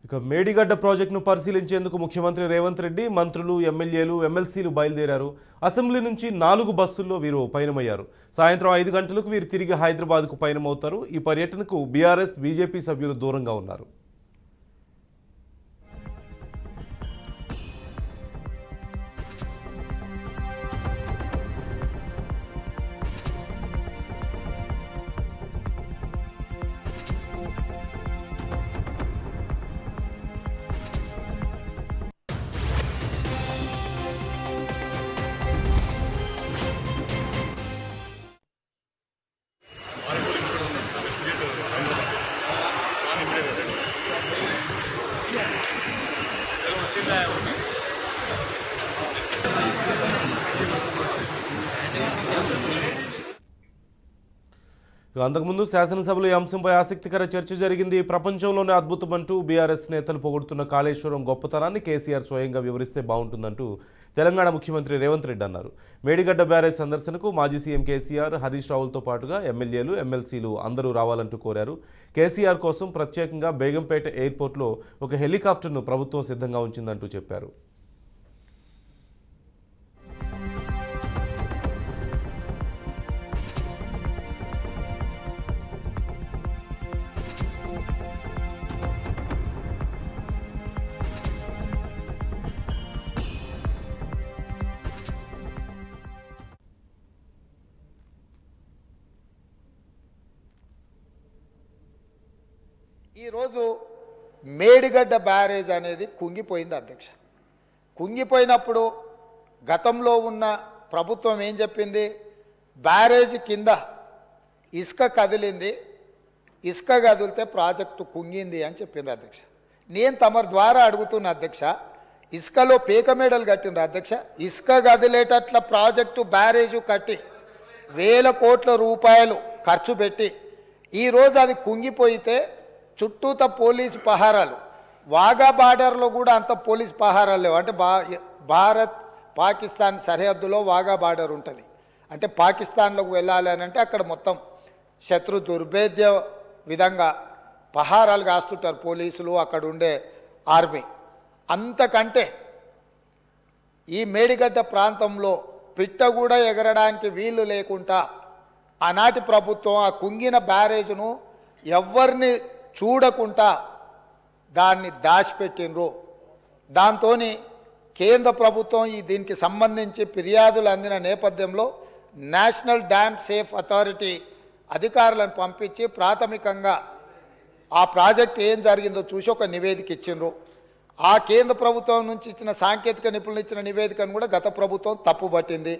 ఇక మేడిగడ్డ ప్రాజెక్టును పరిశీలించేందుకు ముఖ్యమంత్రి రేవంత్ రెడ్డి మంత్రులు ఎమ్మెల్యేలు ఎమ్మెల్సీలు బయలుదేరారు. అసెంబ్లీ నుంచి 4 బస్సుల్లో వీరు పయనమయ్యారు. సాయంత్రం 5 గంటలకు వీరు తిరిగి హైదరాబాద్కు పయనమవుతారు. ఈ పర్యటనకు బీఆర్ఎస్ బీజేపీ సభ్యులు దూరంగా ఉన్నారు. అంతకుముందు శాసనసభలో ఈ అంశంపై ఆసక్తికర చర్చ జరిగింది. ప్రపంచంలోనే అద్భుతమంటూ బీఆర్ఎస్ నేతలు పొగుడుతున్న కాళేశ్వరం గొప్పతనాన్ని కేసీఆర్ స్వయంగా వివరిస్తే బాగుంటుందంటూ తెలంగాణ ముఖ్యమంత్రి రేవంత్ రెడ్డి అన్నారు. మేడిగడ్డ బ్యారేజ్ సందర్శనకు మాజీ సీఎం కేసీఆర్, హరీష్ రావులతో పాటుగా ఎమ్మెల్యేలు ఎమ్మెల్సీలు అందరూ రావాలంటూ కోరారు. కేసీఆర్ కోసం ప్రత్యేకంగా బేగంపేట ఎయిర్పోర్ట్లో ఒక హెలికాప్టర్ను ప్రభుత్వం సిద్ధంగా ఉంచిందంటూ చెప్పారు. ఈరోజు మేడిగడ్డ బ్యారేజ్ అనేది కుంగిపోయింది అధ్యక్ష. కుంగిపోయినప్పుడు గతంలో ఉన్న ప్రభుత్వం ఏం చెప్పింది? బ్యారేజ్ కింద ఇసుక కదిలింది, ఇసుక కదిలితే ప్రాజెక్టు కుంగింది అని చెప్పింది అధ్యక్ష. నేను తమరి ద్వారా అడుగుతున్న అధ్యక్ష, ఇసుకలో పేక మేడలు కట్టిండ్రు అధ్యక్ష. ఇసుక కదిలేటట్ల ప్రాజెక్టు బ్యారేజు కట్టి 1000 కోట్ల రూపాయలు ఖర్చు పెట్టి ఈరోజు అది కుంగిపోయితే చుట్టూత పోలీసు పహారాలు, వాఘా బార్డర్లో కూడా అంత పోలీసు పహారాలు లేవు. అంటే భారత్ పాకిస్తాన్ సరిహద్దులో వాఘా బార్డర్ ఉంటుంది. అంటే పాకిస్తాన్లోకి వెళ్ళాలి అని అంటే అక్కడ మొత్తం శత్రు దుర్భేద్య విధంగా పహారాలు కాస్తుంటారు పోలీసులు, అక్కడ ఉండే ఆర్మీ. అంతకంటే ఈ మేడిగడ్డ ప్రాంతంలో పిట్ట కూడా ఎగరడానికి వీలు లేకుండా ఆనాటి ప్రభుత్వం ఆ కుంగిన బ్యారేజ్ను ఎవరిని చూడకుండా దాన్ని దాచిపెట్టినరు. దాంతో కేంద్ర ప్రభుత్వం దీనికి సంబంధించి ఫిర్యాదులు అందిన నేపథ్యంలో నేషనల్ డ్యామ్ సేఫ్ అథారిటీ అధికారులను పంపించి ప్రాథమికంగా ఆ ప్రాజెక్ట్ ఏం జరిగిందో చూసి ఒక నివేదిక ఇచ్చిండ్రు. ఆ కేంద్ర ప్రభుత్వం నుంచి ఇచ్చిన సాంకేతిక నిపుణులు ఇచ్చిన నివేదికను కూడా గత ప్రభుత్వం తప్పుపట్టింది.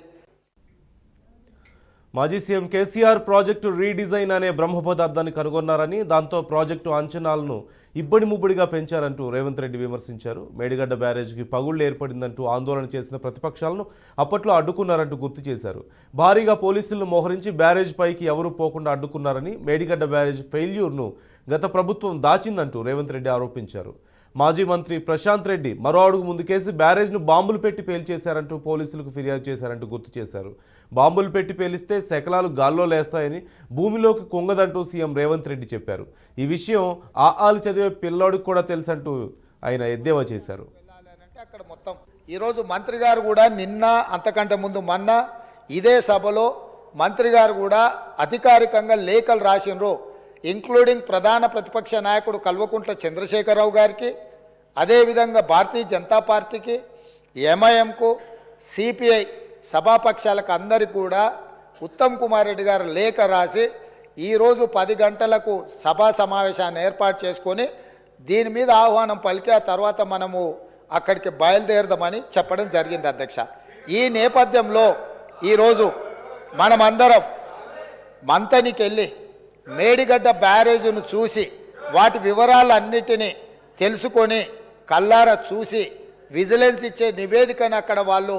మాజీ సీఎం కేసీఆర్ ప్రాజెక్టు రీడిజైన్ అనే బ్రహ్మ పదార్థాన్ని కనుగొన్నారని, దాంతో ప్రాజెక్టు అంచనాలను ఇబ్బడి ముబ్బడిగా పెంచారంటూ రేవంత్ రెడ్డి విమర్శించారు. మేడిగడ్డ బ్యారేజ్కి పగుళ్లు ఏర్పడిందంటూ ఆందోళన చేసిన ప్రతిపక్షాలను అప్పట్లో అడ్డుకున్నారంటూ గుర్తు చేశారు. భారీగా పోలీసులను మోహరించి బ్యారేజ్ పైకి ఎవరూ పోకుండా అడ్డుకున్నారని, మేడిగడ్డ బ్యారేజ్ ఫెయిల్యూర్ను గత ప్రభుత్వం దాచిందంటూ రేవంత్ రెడ్డి ఆరోపించారు. మాజీ మంత్రి ప్రశాంత్ రెడ్డి మరో అడుగు ముందుకేసి బ్యారేజ్ను బాంబులు పెట్టి పేల్చేశారంటూ పోలీసులకు ఫిర్యాదు చేశారంటూ గుర్తు చేశారు. బాంబులు పెట్టి పేలిస్తే శకలాలు గాల్లో లేస్తాయని, భూమిలోకి కుంగదంటూ సీఎం రేవంత్ రెడ్డి చెప్పారు. ఈ విషయం ఆలు చదివే పిల్లోడికి కూడా తెలుసంటూ ఆయన ఎద్దేవా చేశారు. అక్కడ మొత్తం ఈరోజు మంత్రి గారు కూడా నిన్న అంతకంటే ముందు మొన్న ఇదే సభలో మంత్రి గారు కూడా అధికారికంగా లేఖలు రాసినరు. ఇంక్లూడింగ్ ప్రధాన ప్రతిపక్ష నాయకుడు కల్వకుంట్ల చంద్రశేఖరరావు గారికి, అదేవిధంగా భారతీయ జనతా పార్టీకి, ఎంఐఎంకు, సిపిఐ సభాపక్షాలకు అందరికీ కూడా ఉత్తమ్ కుమార్ రెడ్డి గారు లేఖ రాసి ఈరోజు 10 గంటలకు సభా సమావేశాన్ని ఏర్పాటు చేసుకొని దీని మీద ఆహ్వానం పలికి ఆ తర్వాత మనము అక్కడికి బయలుదేరదామని చెప్పడం జరిగింది అధ్యక్ష. ఈ నేపథ్యంలో ఈరోజు మనమందరం మంతనికి వెళ్ళి మేడిగడ్డ బ్యారేజ్ను చూసి వాటి వివరాలన్నిటినీ తెలుసుకొని కల్లారా చూసి విజిలెన్స్ ఇచ్చే నివేదికను అక్కడ వాళ్ళు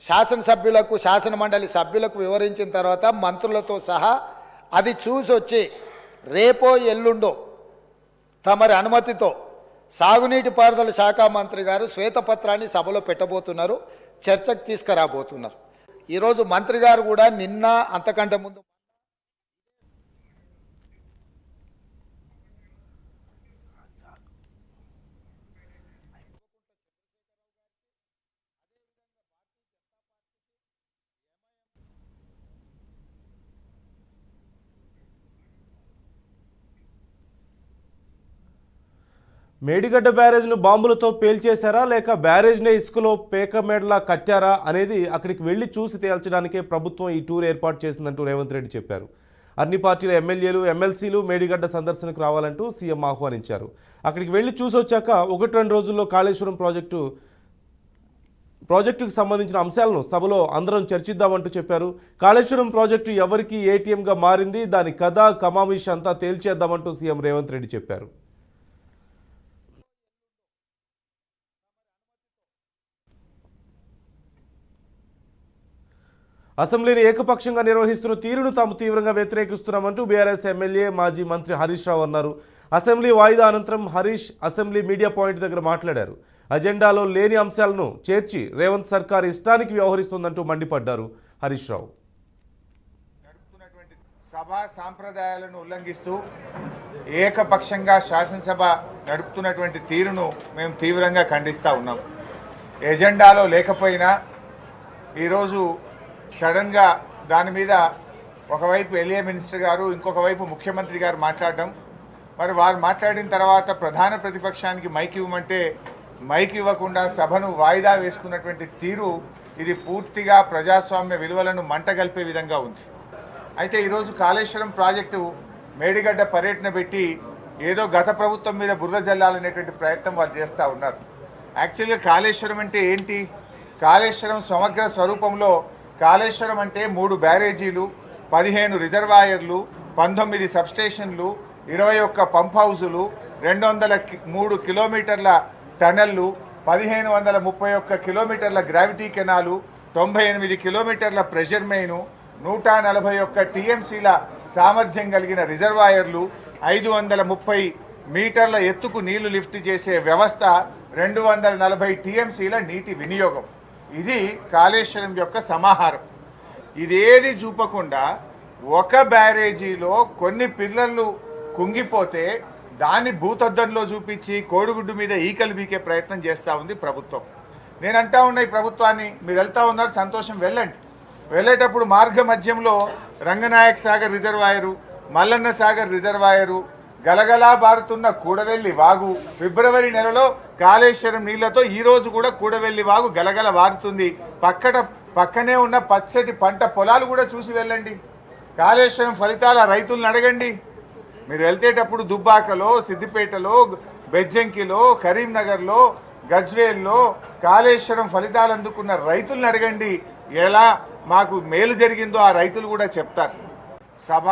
శాసనసభ్యులకు, శాసనమండలి సభ్యులకు వివరించిన తర్వాత మంత్రులతో సహా అది చూసి వచ్చి రేపో ఎల్లుండో తమరి అనుమతితో సాగునీటి పారుదల శాఖ మంత్రి గారు శ్వేతపత్రాన్ని సభలో పెట్టబోతున్నారు, చర్చకు తీసుకురాబోతున్నారు. ఈరోజు మంత్రి గారు కూడా నిన్న అంతకంటే ముందు మేడిగడ్డ బ్యారేజ్ను బాంబులతో పేల్చేశారా లేక బ్యారేజ్నే ఇసుకలో పేకమేడలా కట్టారా అనేది అక్కడికి వెళ్లి చూసి తేల్చడానికే ప్రభుత్వం ఈ టూర్ ఏర్పాటు చేసిందంటూ రేవంత్ రెడ్డి చెప్పారు. అన్ని పార్టీల ఎమ్మెల్యేలు ఎమ్మెల్సీలు మేడిగడ్డ సందర్శనకు రావాలంటూ సీఎం ఆహ్వానించారు. అక్కడికి వెళ్లి చూసొచ్చాక 1-2 రోజుల్లో కాళేశ్వరం ప్రాజెక్టుకు సంబంధించిన అంశాలను సభలో అందరం చర్చిద్దామంటూ చెప్పారు. కాళేశ్వరం ప్రాజెక్టు ఎవరికి ఏటీఎంగా మారింది, దాని కథ కమామిష్ అంతా తేల్చేద్దామంటూ సీఎం రేవంత్ రెడ్డి చెప్పారు. అసెంబ్లీని ఏకపక్షంగా నిర్వహిస్తున్న తీరును తాము తీవ్రంగా వ్యతిరేకిస్తున్నామంటూ బీఆర్ఎస్ ఎమ్మెల్యే మాజీ మంత్రి హరీష్ రావు అన్నారు. అసెంబ్లీ వాయిదా అనంతరం హరీష్ అసెంబ్లీ మీడియా పాయింట్ దగ్గర మాట్లాడారు. అజెండాలో లేని అంశాలను చేర్చి రేవంత్ సర్కార్ ఇష్టానికి వ్యవహరిస్తోందంటూ మండిపడ్డారు హరీష్ రావు. సభా సాంప్రదాయాలను ఉల్లంఘిస్తూ ఏకపక్షంగా శాసనసభ నడుపుతున్నటువంటి తీరును మేము తీవ్రంగా ఖండిస్తూ ఉన్నాం. ఎజెండాలో లేకపోయినా ఈరోజు సడన్గా దాని మీద ఒకవైపు ఎల్ఏ మినిస్టర్ గారు, ఇంకొక వైపు ముఖ్యమంత్రి గారు మాట్లాడడం, మరి వారు మాట్లాడిన తర్వాత ప్రధాన ప్రతిపక్షానికి మైక్ ఇవ్వమంటే మైక్ ఇవ్వకుండా సభను వాయిదా వేసుకున్నటువంటి తీరు ఇది పూర్తిగా ప్రజాస్వామ్య విలువలను మంటగల్పే విధంగా ఉంది. అయితే ఈరోజు కాళేశ్వరం ప్రాజెక్టు మేడిగడ్డ పర్యటన పెట్టి ఏదో గత ప్రభుత్వం మీద బురద జల్లాలనేటువంటి ప్రయత్నం వాళ్ళు చేస్తూ ఉన్నారు. యాక్చువల్గా కాళేశ్వరం అంటే ఏంటి? కాళేశ్వరం సమగ్ర స్వరూపంలో కాళేశ్వరం అంటే 3 బ్యారేజీలు, 15 రిజర్వాయర్లు, 19 సబ్స్టేషన్లు, 21 పంప్ హౌజులు, 203 కిలోమీటర్ల టనెళ్ళు, 1531 కిలోమీటర్ల గ్రావిటీ కెనాలు, 98 కిలోమీటర్ల ప్రెషర్ మెయిను, 141 టీఎంసీల సామర్థ్యం కలిగిన రిజర్వాయర్లు, 530 మీటర్ల ఎత్తుకు నీళ్లు లిఫ్ట్ చేసే వ్యవస్థ, 240 టీఎంసీల నీటి వినియోగం. ఇది కాళేశ్వరం యొక్క సమాహారం. ఇదేది చూపకుండా ఒక బ్యారేజీలో కొన్ని పిల్లలు కుంగిపోతే దాన్ని భూతద్దంలో చూపించి కోడిగుడ్డు మీద ఈకలు బీకే ప్రయత్నం చేస్తూ ఉంది ప్రభుత్వం. నేను అంటా ఉన్నా ఈ ప్రభుత్వాన్ని, మీరు వెళ్తూ ఉన్నారు సంతోషం, వెళ్ళండి. వెళ్ళేటప్పుడు మార్గ మధ్యంలో రంగనాయక్ సాగర్ రిజర్వాయరు, మల్లన్న సాగర్ రిజర్వాయరు, గలగలా బారుతున్న కూడవెల్లి వాగు, ఫిబ్రవరి నెలలో కాళేశ్వరం నీళ్లతో ఈరోజు కూడా కూడవెల్లి వాగు గలగల బారుతుంది. పక్కనే ఉన్న పచ్చటి పంట పొలాలు కూడా చూసి వెళ్ళండి. కాళేశ్వరం ఫలితాల రైతులను అడగండి. మీరు వెళ్తేటప్పుడు దుబ్బాకలో, సిద్దిపేటలో, బెజ్జంకిలో, కరీంనగర్లో, గజ్వేల్లో కాళేశ్వరం ఫలితాలు అందుకున్న రైతులను అడగండి. ఎలా మాకు మేలు జరిగిందో ఆ రైతులు కూడా చెప్తారు. సభ